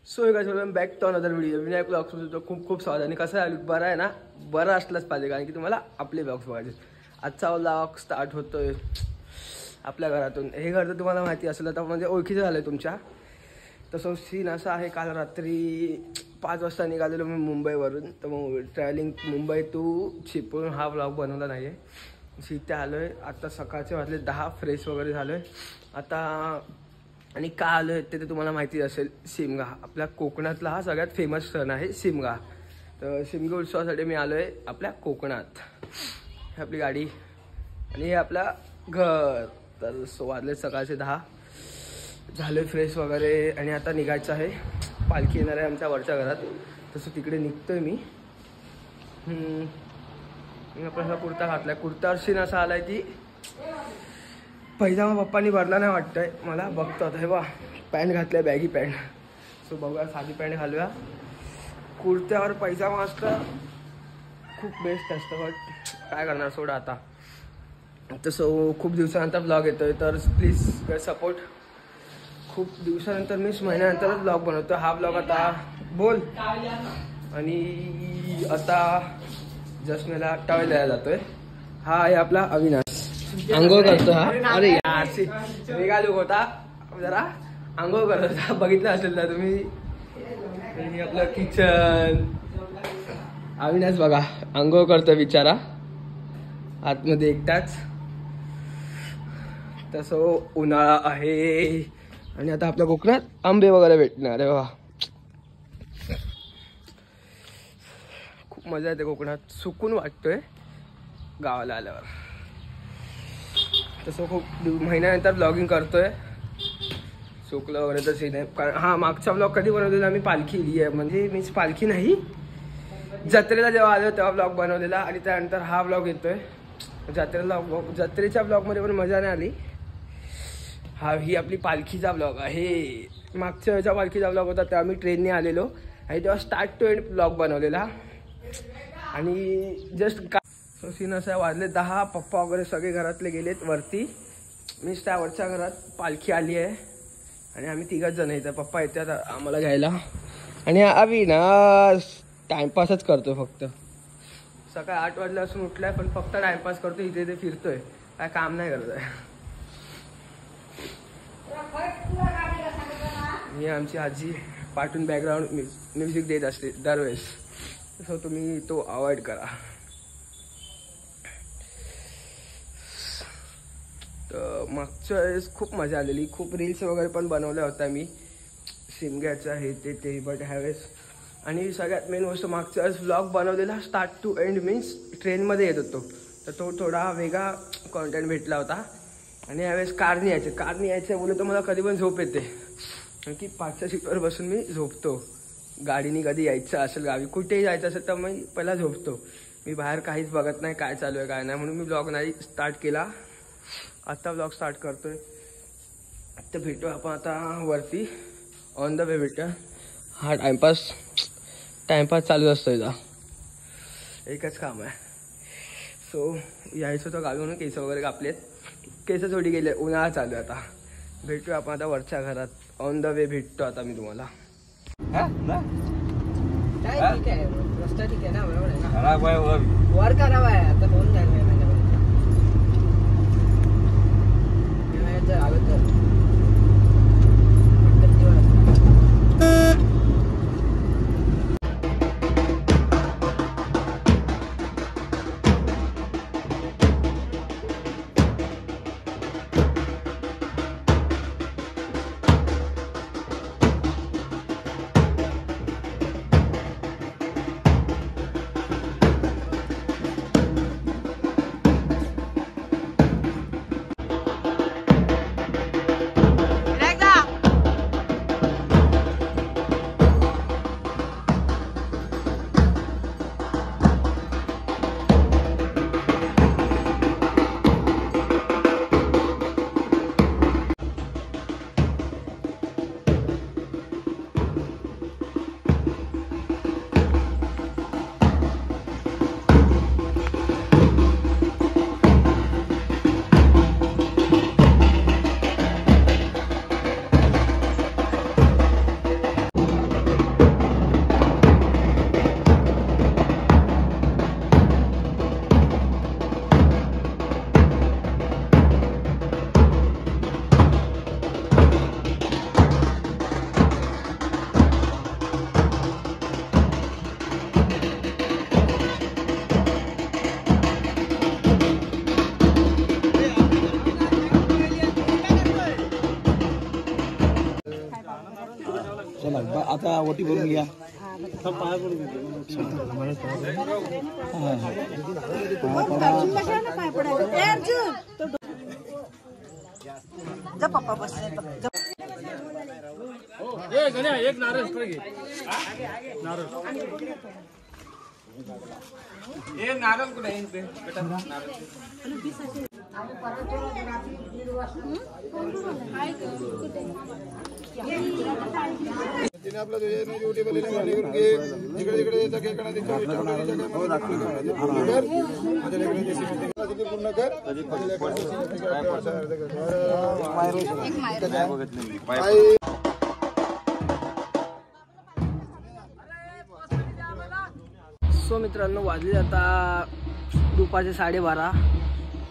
So hey guys back to another video. Vinayak blogs मध्ये खूप खूप स्वागत. आणि कसं आहे, बरं आहे ना, बरं असलंच पाहिजे कारण की तुम्हाला आपले ब्लॉग्स बघायचे. आजचा ब्लॉग स्टार्ट होतोय आपल्या घरातून. हे घर तर तुम्हाला माहिती असलं तर म्हणजे ओळखीचं झालं तुमच्या. तसं सीन असं आहे, काल रात्री 5 वाजता निघालेलो मी मुंबईवरून. तर मग ट्रॅव्हलिंग मुंबई टू चिपळूण हा ब्लॉग बनवला नाही आहे. इथे आलो आहे आता. सकाळचे वाजले 10. फ्रेश वगैरे झालो आहे आता. आणि का आलो आहे ते तुम्हाला माहिती असेल. शिमगा आपल्या कोकणातला हा सगळ्यात फेमस सण आहे शिमगा. तर शिमगा उत्सवासाठी मी आलो आहे आपल्या कोकणात. ही आपली गाडी आणि हे आपलं घर. तर वाजले सकाळचे 10. झाले फ्रेश वगैरे आणि आता निघायचं आहे. पालखी येणार आहे आमच्या वरच्या घरात. तसं तिकडे निघतोय मी. आपला कुर्ता घातलाय. कुर्तावर सीन असा आलाय की पैजामा पप्पांनी भरला नाही वाटतंय मला. बघतो आता. हे बा पॅन्ट घातल्या, बॅगी पॅन्ट. सो बघूया, साधी पॅन्ट घालूया. कुर्त्यावर पैजामा असतं खूप बेस्ट असतं, बट काय करणार, सोडा आता. तसं खूप दिवसानंतर ब्लॉग येतोय तर प्लीज सपोर्ट. खूप दिवसानंतर मीच महिन्यानंतरच ब्लॉग बनवतो. हा ब्लॉग आता बोल. आणि आता जस्ट मला टॉवेल द्यायला जातोय. हा आहे आपला अविनाश. आंघोळ करतो हा. अरे यार वेगळा लुक होता जरा. आंघोळ करत होता, बघितलं असेल ना तुम्ही. आणि आपलं किचन. अविनाश बघा आंघोळ करतो बिचारा आतमध्ये एकटाच. तसं उन्हाळा आहे आणि आता आपल्या कोकणात आंबे वगैरे भेटणार आहे. वा खूप मजा येते कोकणात. सुकून वाटतोय गावाला आल्यावर. तसं खूप महिन्यानंतर ब्लॉगिंग करतोय. चुकलं वगैरे तर सीन आहे. कारण हा मागचा ब्लॉग कधी बनवलेला आम्ही पालखी आहे, म्हणजे मीच पालखी नाही, जत्रेला जेव्हा आलो तेव्हा ब्लॉग बनवलेला. आणि त्यानंतर हा ब्लॉग येतोय जत्रेला. जत्रेच्या ब्लॉगमध्ये पण मजा नाही आली. हा ही आपली पालखीचा ब्लॉग आहे. मागच्या वेळेचा पालखीचा ब्लॉग होता तेव्हा मी ट्रेनने आलेलो आणि तेव्हा स्टार्ट टू एंड ब्लॉग बनवलेला. आणि जस्ट का सीन असा वाजले 10. पप्पा वगैरे सगळे घरातले गेलेत वरती. मीच त्या वरच्या घरात. पालखी आली आहे आणि आम्ही 3घच जण येतात. पप्पा येतात आम्हाला घ्यायला. आणि अविनाश टाइमपासच करतोय फक्त. सकाळी 8 वाजल्यापासून उठलाय पण फक्त टाइमपास करतोय. इथे इथे फिरतोय, काय काम नाही करत आहे. ही आमची आजी पाठून बॅकग्राऊंड म्युझिक देत असते दरवेळेस. सो तुम्ही तो अवॉइड करा. तर मागच्या वेळेस खूप मजा आलेली. खूप रील्स वगैरे पण बनवल्या होत्या मी शिमग्याचं हे ते. बट ह्यावेळेस आणि सगळ्यात मेन गोष्ट, मागच्या वेळेस व्लॉग बनवलेला स्टार्ट टू एंड मीन्स ट्रेनमध्ये येत होतो तर तो थोडा वेगळा कॉन्टेंट भेटला होता. आणि यावेळेस कारने यायचं बोलू तर मला कधी पण झोप येते. कारण की 5च्या सीटवर बसून मी झोपतो. गाडीने कधी यायचं असेल गावी कुठेही जायचं असेल तर मी पहिला झोपतो. मी बाहेर काहीच बघत नाही काय चालू आहे काय नाही. म्हणून मी ब्लॉग नाही स्टार्ट केला. आत्ता ब्लॉग स्टार्ट करतोय. तर भेटू आपण आता वरती. ऑन द वे भेटूया. हा टाइमपास चालू असतो इथं. एकच काम आहे. सो यायचं होतं गावी म्हणून केस वगैरे कापलेत. केस थोडी गेले, उन्हाळा चालू आहे आता. भेटूया आपण आता वरच्या घरात. ऑन द वे भेटतो आता मी तुम्हाला. ठीक आहे, रस्ता ठीक आहे ना, बरोबर आहे ना. वर करावा आहे आता. फोन झाला आता ओटी भरून घ्या. पप्पा बसले एक नारळ कुठे आपला ड्युटी इकडे पूर्ण कर. सो मित्रांनो, वाजले आता दुपारचे 12:30.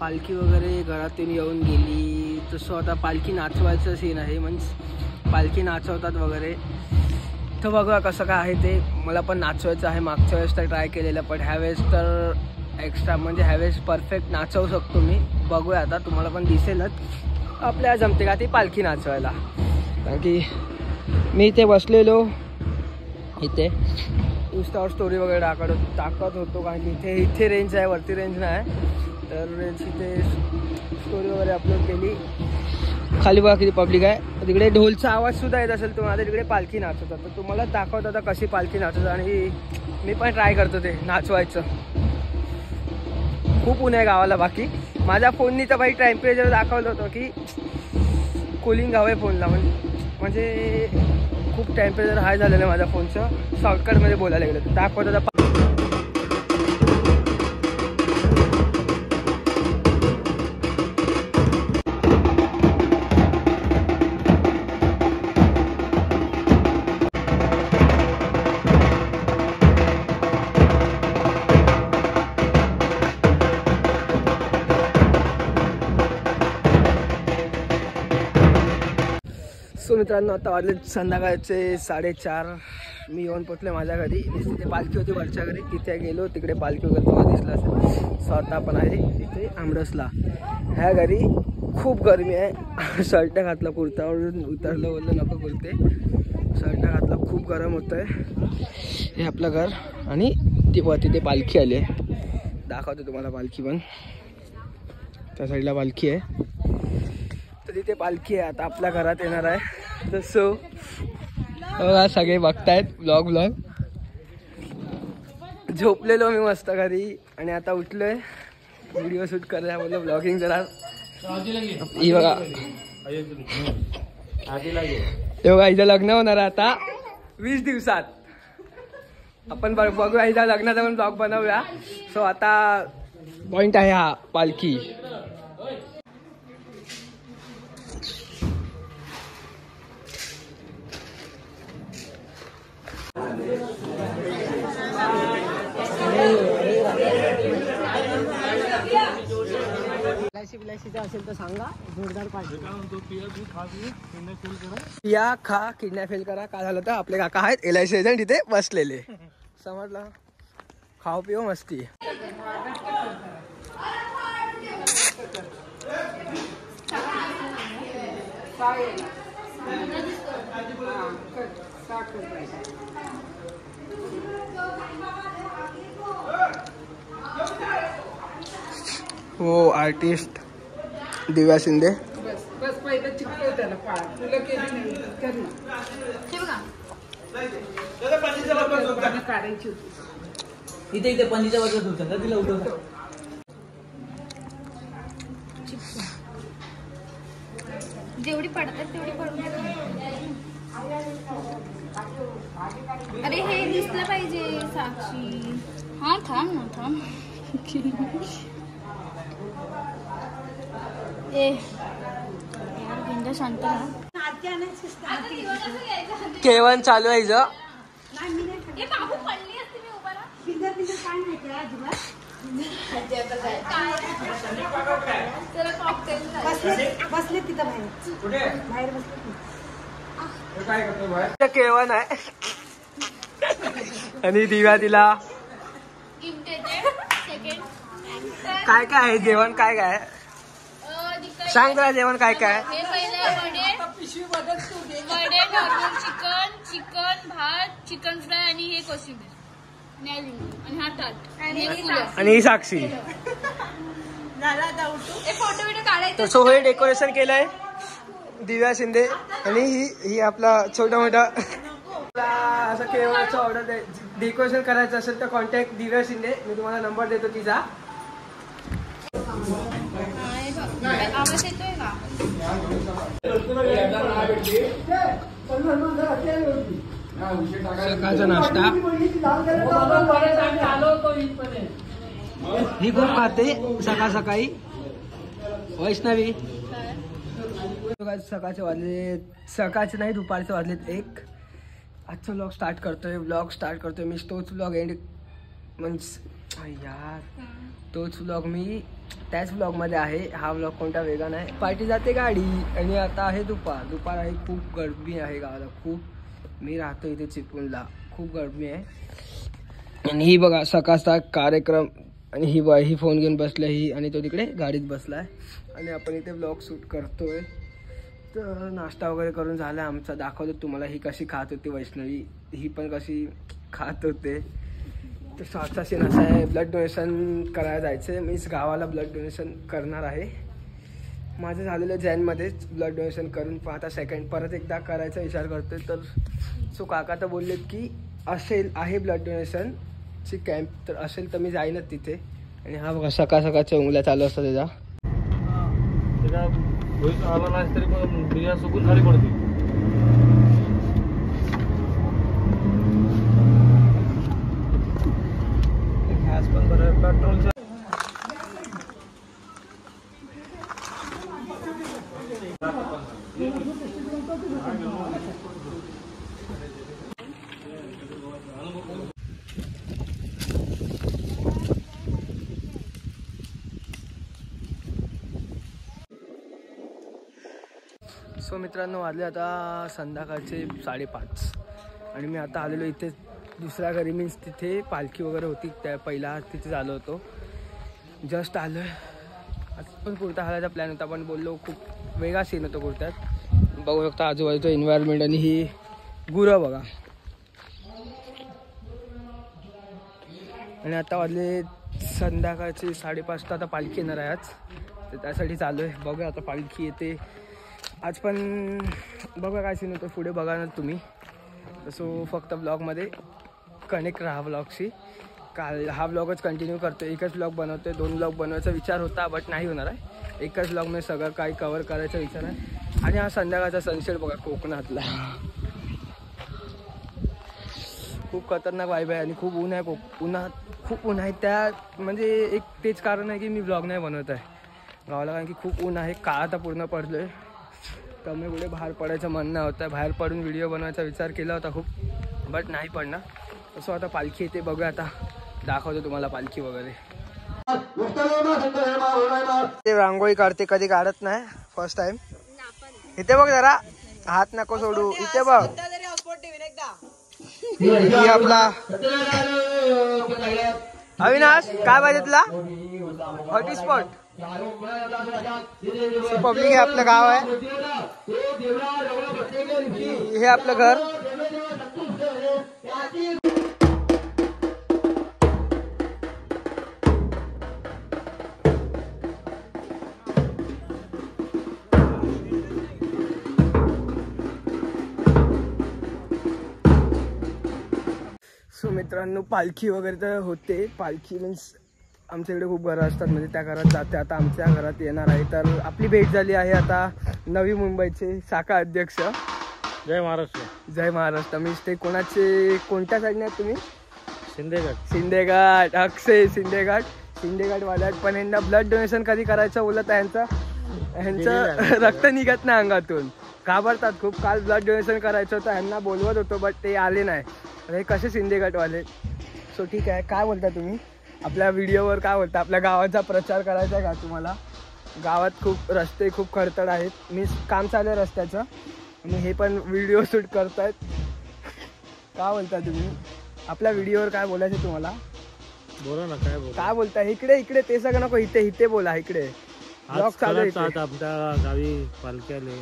पालखी वगैरे घरातून येऊन गेली. तसं आता पालखी नाचवायचं सीन आहे, म्हणजे पालखी नाचवतात वगैरे. तर बघूया कसं काय आहे ते. मला पण नाचवायचं आहे. मागच्या वेळेस तर ट्राय केलेलं, पण ह्यावेळेस तर एक्स्ट्रा, म्हणजे ह्यावेळेस परफेक्ट नाचवू शकतो मी. बघूया आता, तुम्हाला पण दिसेलच आपल्या जमते का ती पालखी नाचवायला. कारण की मी इथे बसलेलो, इथे इंस्टावर स्टोरी वगैरे टाकत होतो. कारण की इथे रेंज आहे, वरती रेंज नाही. तर रेंज इथे स्टोरी वगैरे अपलोड केली. खाली बघा किती पब्लिक आहे. तिकडे ढोलचा आवाजसुद्धा येत असेल तुम्हाला. तिकडे पालखी नाचवतात. तर तुम्हाला दाखवत आता कशी पालखी नाचवतात. आणि मी पण ट्राय करतो ते नाचवायचं. खूप ऊन आहे गावाला. बाकी माझ्या फोननी तर बाई टेम्परेचर दाखवलं होतं की कूलिंग हवं आहे फोनला. म्हणजे खूप टेम्परेचर हाय झालेलं आहे माझ्या फोनचं. शॉर्टकटमध्ये बोलायला गेलं तर दाखवत होता. सो मित्रांनो, आता वाजले संध्याकाळचे 4:30. मी येऊन पोचले माझ्या घरी. तिथे पालखी होती वरच्या घरी, तिथे गेलो. तिकडे पालखी वगैरे तुम्हाला दिसलं असेल. स्वतः पण आहे इथे आमरसला. ह्या घरी खूप गरमी आहे. शर्ट घातला, कुर्तावरून उतरलं, बोललं नको कुर्ते. शर्ट घातला, खूप गरम होतं आहे. हे आपलं घर. आणि तिथे पालखी आली आहे. दाखवतो तुम्हाला पालखी पण. त्या साईडला पालखी आहे. तर तिथे पालखी आहे. आता आपल्या घरात येणार आहे. तसं बघा, सगळे बघतायत ब्लॉग. झोपलेलो मी मस्त घरी आणि आता उठलोय. व्हिडिओ शूट करायला बोललो, ब्लॉगिंग जरा. ही बघा, ते बघा, हिचं लग्न होणार आहे आता 20 दिवसात. आपण बघूया, हिच्या लग्नाचा पण ब्लॉग बनवूया. सो आता पॉइंट आहे हा पालखी. बिलायसीचा असेल तर सांगा. जोरदार पाहिजे. या खा, किडनॅप फेल करा. काय झालं तर आपले काका आहेत LIC एजंट, इथे बसलेले. समजलं. खाओ पिओ मस्ती. हो, आर्टिस्ट दिव्या शिंदे. बस पहिलं चिकटव त्याला पाळ. तुला केली काढायची होती. इथे पणजीच्या वरच होतं, तिला उठवलं. जेवढी पडतात तेवढी पडून. अरे हे दिसलं पाहिजे साक्षी. हा थांब ना, थांब. यार बिंदा शांत ना. केवन चालू आहे इथं. बसले तिथं बाहेर बसले. केवन आहे आणि दिव्या तिला. काय काय आहे जेवण? काय काय सांग तुला जेवण काय काय? वडे, नॉर्मल चिकन, हा चिकन फ्राय आणि हे कोशिंबीर आणि हा ताट आणि ही साक्षी. फोटो बिटो काढायचं. सो हे डेकोरेशन केलंय दिव्या शिंदे आणि ही आपला छोटा मोठा असं केवळचं ऑर्डर डेकोरेशन करायचं असेल तर कॉन्टॅक्ट दिव्या शिंदे. मी तुम्हाला नंबर देतो तिचा. आवाज येतोय का? सकाळचा नाश्ता ही खूप खाते सकाळ सकाळी. वैष्णवी सकाळचे नाही दुपारचे वाजलेत 1. आजचा व्लॉग स्टार्ट करतोय मी. तोच व्लॉग एंड म्हणजे यार तोच व्लॉग मी त्याच व्लॉगमध्ये आहे. हा व्लॉग कोणता वेगळा नाही. पार्टी जाते गाडी आणि आता आहे दुपार आहे. खूप गरमी आहे गावाला खूप. मी राहतो इथे चिपळूणला. खूप गरमी आहे. आणि ही बघा सकाळचा कार्यक्रम. आणि ही फोन घेऊन बसला ही आणि तो तिकडे गाडीत बसलाय आणि आपण इथे व्लॉग शूट करतोय. तर नाश्ता वगैरे करून झाला आमचा. दाखवतो तुम्हाला ही कशी खात होती वैष्णवी. ही पण कशी खात होते. तर सातचा सीन असा आहे ब्लड डोनेशन करायला जायचं. मीच गावाला ब्लड डोनेशन करणार आहे. माझं झालेलं जैनमध्येच ब्लड डोनेशन करून पण आता परत एकदा करायचा विचार करतोय. तर सो काका तर बोललेत की आहे ब्लड डोनेशनची कॅम्प तर असेल तर मी जाईनच तिथे. आणि हा बघा सकाळच्या उंगल्या चालू असतात त्याचा. आला नाही तरी पण बिया सुकून खाली पडते. गॅस पण बरं पेट्रोलचं. सो मित्रांनो वाजले आता संध्याकाळचे 5:30 आणि मी आता आलेलो इथे दुसऱ्या घरी. मीन्स तिथे पालखी वगैरे होती त्या पहिला तिथे आलो होतो. जस्ट आलो आहे. आता पण कुर्ता घालायचा प्लॅन होता पण बोललो खूप वेगळा सीन होतो कुर्त्यात. बघू शकता आजूबाजूचं एन्व्हायरमेंट आणि ही गुरं बघा. आणि आता वाजले संध्याकाळचे 5:30 तर आता पालखी येणार आहे आज. तर त्यासाठी चालू आहे. बघूया आता पालखी येते आज पण. बघा काय सीन होतं पुढे बघा ना तुम्ही. सो फक्त ब्लॉगमध्ये कनेक्ट राहा ब्लॉगशी. काल हा ब्लॉगच कंटिन्यू करतो. एकच ब्लॉग बनवतोय. 2 ब्लॉग बनवायचा विचार होता बट नाही होणार आहे. एकच ब्लॉगमध्ये सगळं काही कवर करायचा विचार आहे. आणि हा संध्याकाळचा सनसेट बघा कोकणातला. खूप खतरनाक वाईब आहे आणि खूप ऊन आहे. खूप ऊन आहे. त्या म्हणजे एक तेच कारण आहे की मी ब्लॉग नाही बनवत आहे गावाला. कारण की खूप ऊन आहे. काळ आता पूर्ण पडलो आहे. त्यामुळे कुठे बाहेर पडायचं मन नाही होतं. बाहेर पडून व्हिडिओ बनवायचा विचार केला होता खूप बट नाही पडणार. तसं आता पालखी येते बघूया. आता दाखवतो तुम्हाला पालखी वगैरे. ते रांगोळी काढते कधी काढत नाही फर्स्ट टाइम. इथे बघ जरा हात नको सोडू. इथे बघ आपला अविनाश काय पाहिजे तुला. हॉटस्पॉट पब्लिक आहे. आपलं गाव आहे. हे आपलं घर. सो मित्रांनो पालखी वगैरे तर होते. पालखी मीन्स आमच्या इकडे खूप घरं असतात म्हणजे त्या घरात जाते. आता आमच्या घरात येणार आहे. तर आपली भेट झाली आहे आता नवी मुंबईचे शाखा अध्यक्ष. जय महाराष्ट्र. जय महाराष्ट्र. मीन्स ते कोणत्या साईडने आहेत तुम्ही. शिंदेघाट. अक्षय शिंदेघाट वाल्यात. पण यांना ब्लड डोनेशन कधी करायचं बोलत आहे. ह्यांचं रक्त निघत नाही अंगातून. घाबरतात खूप. काल ब्लड डोनेशन करायचं होतं ह्यांना बोलवत होतो बट ते आले नाही. हे कसे शिंदेघाटवाले. सो ठीक आहे. काय बोलता तुम्ही आपल्या व्हिडिओवर. काय बोलता आपल्या गावाचा प्रचार करायचा आहे का तुम्हाला. गावात खूप रस्ते खूप खडतड आहेत. मीन्स काम चालू आहे रस्त्याचं आणि हे पण व्हिडिओ शूट करतायत. काय बोलता तुम्ही आपल्या व्हिडिओवर. काय बोलायचं तुम्हाला. बोला ना काय बोलता. इकडे ते सगळं नको. इथे बोला. इकडे ब्लॉग चालू आहे. आमच्या गावी पालखी आली.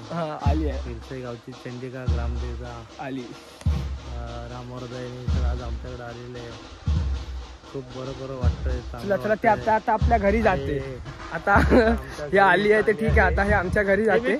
आली आहे. गावची चंडिका ग्रामदेवता आली. रामवरदायनी आज आमच्याकडे आलेले आहे. खूप बरं वाटतंय. चला चला ते आता आपल्या घरी जाते. आता हे आली आहे ते ठीक आहे. आता हे आमच्या घरी जाते.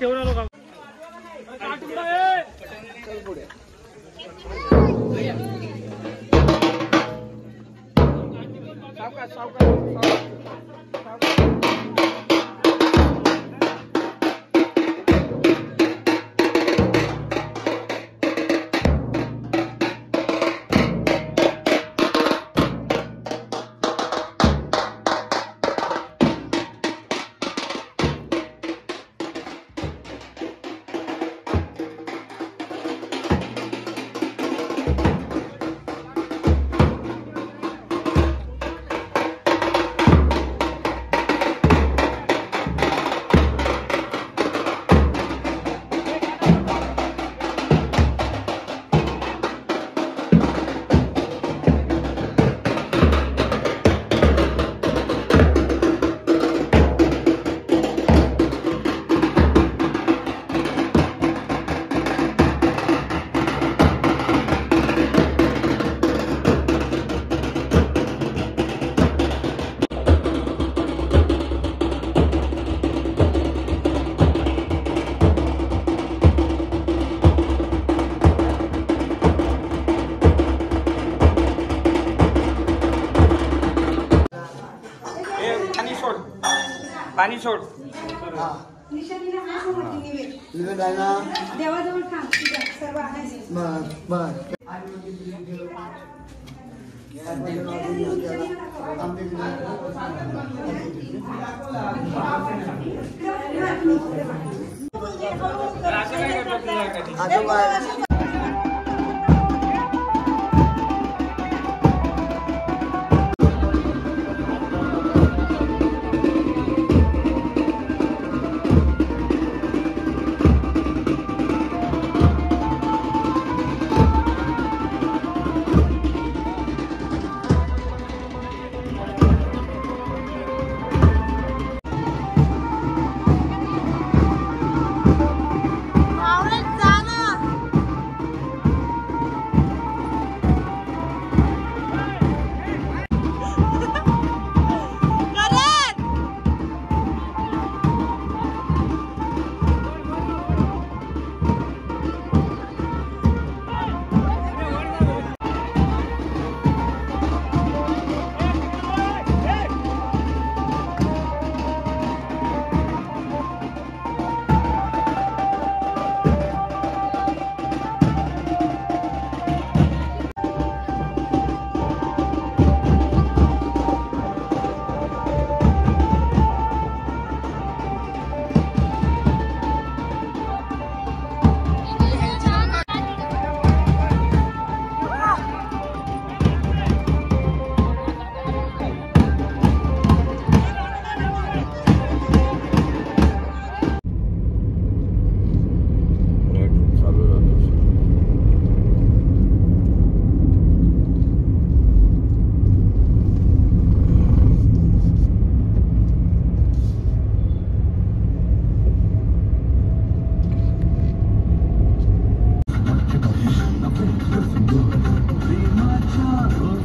पाणी सोड. देवाजवळ थांब. सर्व आहे.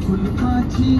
फुलकाची